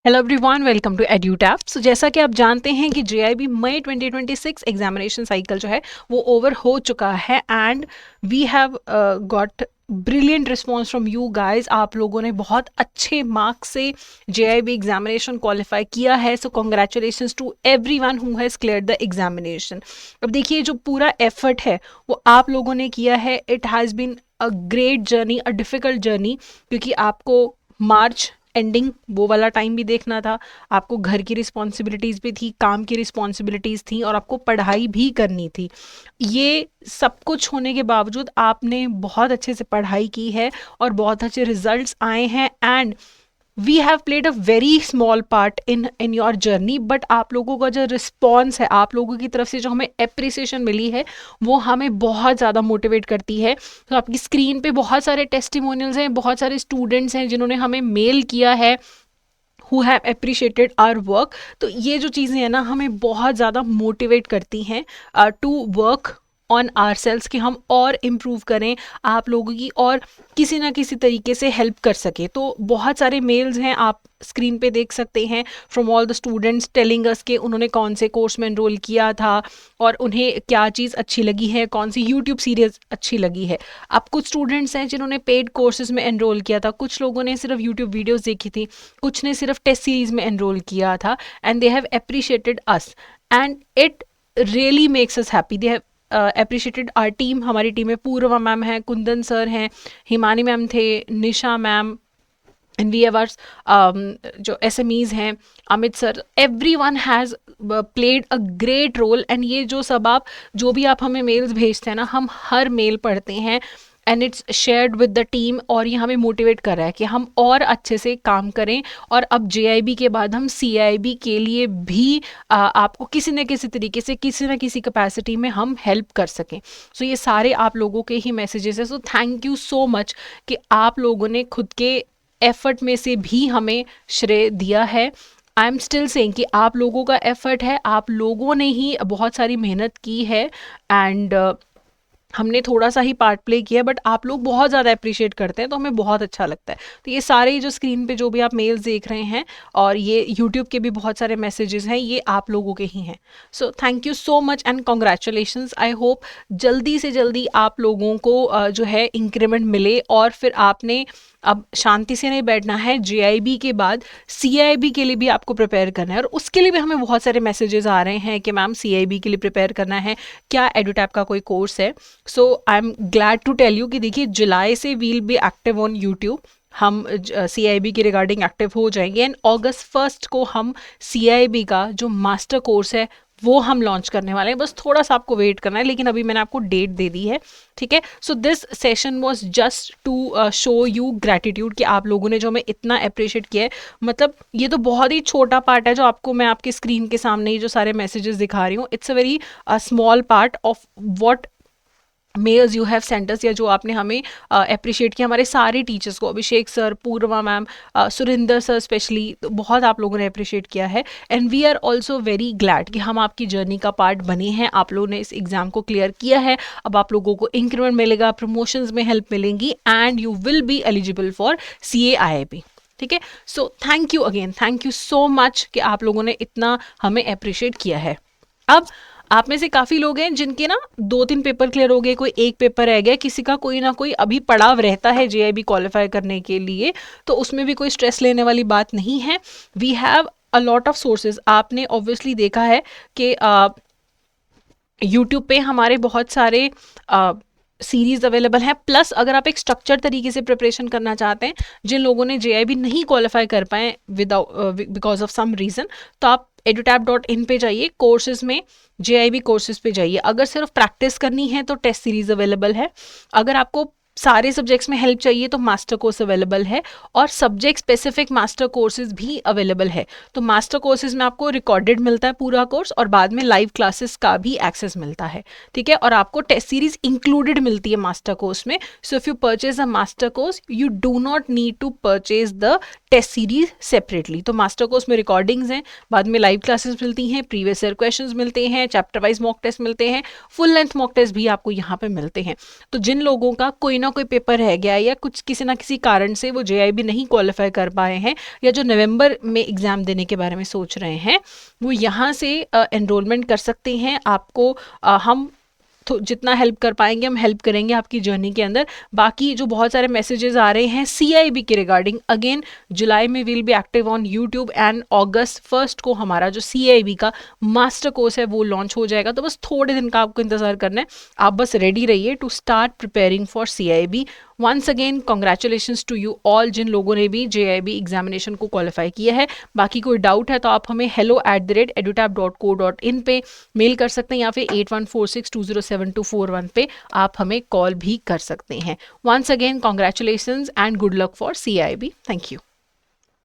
Hello everyone, welcome to Edutap. So जैसा कि आप जानते हैं कि जेआईबी मई 2026 एग्जामिनेशन साइकिल जो है वो ओवर हो चुका है and we have got brilliant response from you guys. आप लोगों ने बहुत अच्छे मार्क्स से जेआईबी एग्जामिनेशन क्वालिफाई किया है। So congratulations to everyone who has clear the examination. अब देखिए, जो पूरा एफर्ट है वो आप लोगों ने किया है। It has been a great journey, a difficult journey, क्योंकि आपको मार्च एंडिंग वो वाला टाइम भी देखना था, आपको घर की रिस्पॉन्सिबिलिटीज़ भी थी, काम की रिस्पॉन्सिबिलिटीज़ थी और आपको पढ़ाई भी करनी थी। ये सब कुछ होने के बावजूद आपने बहुत अच्छे से पढ़ाई की है और बहुत अच्छे रिजल्ट्स आए हैं and we have played a very small part in your journey. But आप लोगों का जो रिस्पॉन्स है, आप लोगों की तरफ से जो हमें अप्रिसिएशन मिली है, वो हमें बहुत ज़्यादा मोटिवेट करती है। तो आपकी स्क्रीन पे बहुत सारे टेस्टिमोनियल्स हैं, बहुत सारे स्टूडेंट्स हैं जिन्होंने हमें मेल किया है, who have appreciated our work. तो ये जो चीज़ें हैं ना, हमें बहुत ज़्यादा मोटिवेट करती हैं to work on ourselves, कि हम और इम्प्रूव करें, आप लोगों की और किसी ना किसी तरीके से हेल्प कर सके। तो बहुत सारे मेल्स हैं, आप स्क्रीन पे देख सकते हैं, from all the students telling us के उन्होंने कौन से कोर्स में एनरोल किया था और उन्हें क्या चीज़ अच्छी लगी है, कौन सी यूट्यूब सीरीज अच्छी लगी है। अब कुछ स्टूडेंट्स हैं जिन्होंने पेड कोर्सेज में एनरोल किया था, कुछ लोगों ने सिर्फ यूट्यूब वीडियोज़ देखी थी, कुछ ने सिर्फ टेस्ट सीरीज में एनरोल किया था and they have appreciated us and it really makes us happy. They have appreciated our team. हमारी टीम में पूर्वा मैम है, कुंदन सर हैं, हिमानी मैम थे, निशा मैम, एंड वी एवर्स जो एस एम ईज़ हैं, Amit sir, every one has played a great role. And ये जो सब आप जो भी आप हमें मेल्स भेजते हैं ना, हम हर मेल पढ़ते हैं and it's shared with the team, और ये हमें मोटिवेट कर रहा है कि हम और अच्छे से काम करें और अब जेआईबी के बाद हम सीआईबी के लिए भी आपको किसी न किसी तरीके से, किसी न किसी कैपेसिटी में हम हेल्प कर सकें। सो ये सारे आप लोगों के ही मैसेजेस हैं। So thank you so much कि आप लोगों ने खुद के एफर्ट में से भी हमें श्रेय दिया है। आई एम स्टिल सेइंग कि आप लोगों का एफर्ट है, आप लोगों ने ही बहुत सारी मेहनत की है एंड हमने थोड़ा सा ही पार्ट प्ले किया, बट आप लोग बहुत ज़्यादा अप्रिशिएट करते हैं तो हमें बहुत अच्छा लगता है। तो ये सारे जो स्क्रीन पे जो भी आप मेल्स देख रहे हैं और ये यूट्यूब के भी बहुत सारे मैसेजेस हैं, ये आप लोगों के ही हैं। So thank you so much and congratulations. I hope जल्दी से जल्दी आप लोगों को जो है इंक्रीमेंट मिले और फिर आपने अब शांति से नहीं बैठना है। जेआईबी के बाद सीआईबी के लिए भी आपको प्रिपेयर करना है और उसके लिए भी हमें बहुत सारे मैसेजेस आ रहे हैं कि मैम सीआईबी के लिए प्रिपेयर करना है, क्या एडुटैप का कोई कोर्स है। So I am glad to tell you कि देखिए, जुलाई से will be active on YouTube, हम सीआईबी के रिगार्डिंग एक्टिव हो जाएंगे एंड अगस्त 1 को हम सीआईबी का जो मास्टर कोर्स है वो हम लॉन्च करने वाले हैं। बस थोड़ा सा आपको वेट करना है, लेकिन अभी मैंने आपको डेट दे दी है, ठीक है। So this session was just to show you gratitude कि आप लोगों ने जो हमें इतना अप्रिशिएट किया है। मतलब ये तो बहुत ही छोटा पार्ट है जो आपको मैं आपके स्क्रीन के सामने ही जो सारे मैसेजेस दिखा रही हूँ, it's a very small part of what mails you have sent us, या जो आपने हमें अप्रिशिएट किया। हमारे सारे टीचर्स को, Abhishek sir, Purva ma'am, Surinder sir specially, तो बहुत आप लोगों ने अप्रिशिएट किया है and we are also very glad कि हम आपकी जर्नी का पार्ट बने हैं। आप लोगों ने इस एग्ज़ाम को क्लियर किया है, अब आप लोगों को इंक्रीमेंट मिलेगा, प्रमोशंस में हेल्प मिलेंगी and you will be eligible for CAIIB, ठीक है। So thank you again, thank you so much कि आप लोगों ने इतना हमें अप्रिशिएट किया है। अब आप में से काफ़ी लोग हैं जिनके ना 2-3 पेपर क्लियर हो गए, कोई एक पेपर रह गया, किसी का कोई ना कोई अभी पड़ाव रहता है जेआईबी क्वालिफाई करने के लिए, तो उसमें भी कोई स्ट्रेस लेने वाली बात नहीं है। We have a lot of sources. आपने ऑब्वियसली देखा है कि यूट्यूब पे हमारे बहुत सारे सीरीज अवेलेबल हैं, प्लस अगर आप एक स्ट्रक्चर तरीके से प्रिपरेशन करना चाहते हैं, जिन लोगों ने जेआईबी नहीं क्वालिफाई कर पाए without because of some reason, तो आप edutap.in पे जाइए, कोर्सेज में जेआईबी कोर्सेज पे जाइए। अगर सिर्फ प्रैक्टिस करनी है तो टेस्ट सीरीज अवेलेबल है, अगर आपको सारे सब्जेक्ट्स में हेल्प चाहिए तो मास्टर कोर्स अवेलेबल है और सब्जेक्ट स्पेसिफिक मास्टर कोर्सेज भी अवेलेबल है। तो मास्टर कोर्सेज में आपको रिकॉर्डेड मिलता है पूरा कोर्स और बाद में लाइव क्लासेस का भी एक्सेस मिलता है, ठीक है। और आपको टेस्ट सीरीज इंक्लूडेड मिलती है मास्टर कोर्स में। So if you purchase a master course, you do not need to purchase the test series separately. तो मास्टर कोर्स में रिकॉर्डिंग्स हैं, बाद में लाइव क्लासेस मिलती हैं, प्रीवियस ईयर क्वेश्चंस मिलते हैं, चैप्टर वाइज मॉक टेस्ट मिलते हैं, फुल लेंथ मॉक टेस्ट भी आपको यहाँ पे मिलते हैं। तो जिन लोगों का कोई ना ना कोई पेपर रह गया या कुछ किसी ना किसी कारण से वो JIB नहीं क्वालिफाई कर पाए हैं या जो नवंबर में एग्ज़ाम देने के बारे में सोच रहे हैं, वो यहाँ से एनरोलमेंट कर सकते हैं। आपको हम तो जितना हेल्प कर पाएंगे हम हेल्प करेंगे आपकी जर्नी के अंदर। बाकी जो बहुत सारे मैसेजेस आ रहे हैं CIB के रिगार्डिंग, अगेन जुलाई में will be active on YouTube and अगस्त 1 को हमारा जो CIB का मास्टर कोर्स है वो लॉन्च हो जाएगा। तो बस थोड़े दिन का आपको इंतज़ार करना है, आप बस रेडी रहिए to start preparing for CIB। Once again congratulations to you all जिन लोगों ने भी JIB एग्जामिनेशन को क्वालिफाई किया है। बाकी कोई डाउट है तो आप हमें hello@edutap.co.in पे मेल कर सकते हैं या फिर 8146207241 पे आप हमें कॉल भी कर सकते हैं। Once again congratulations and good luck for CIB। Thank you.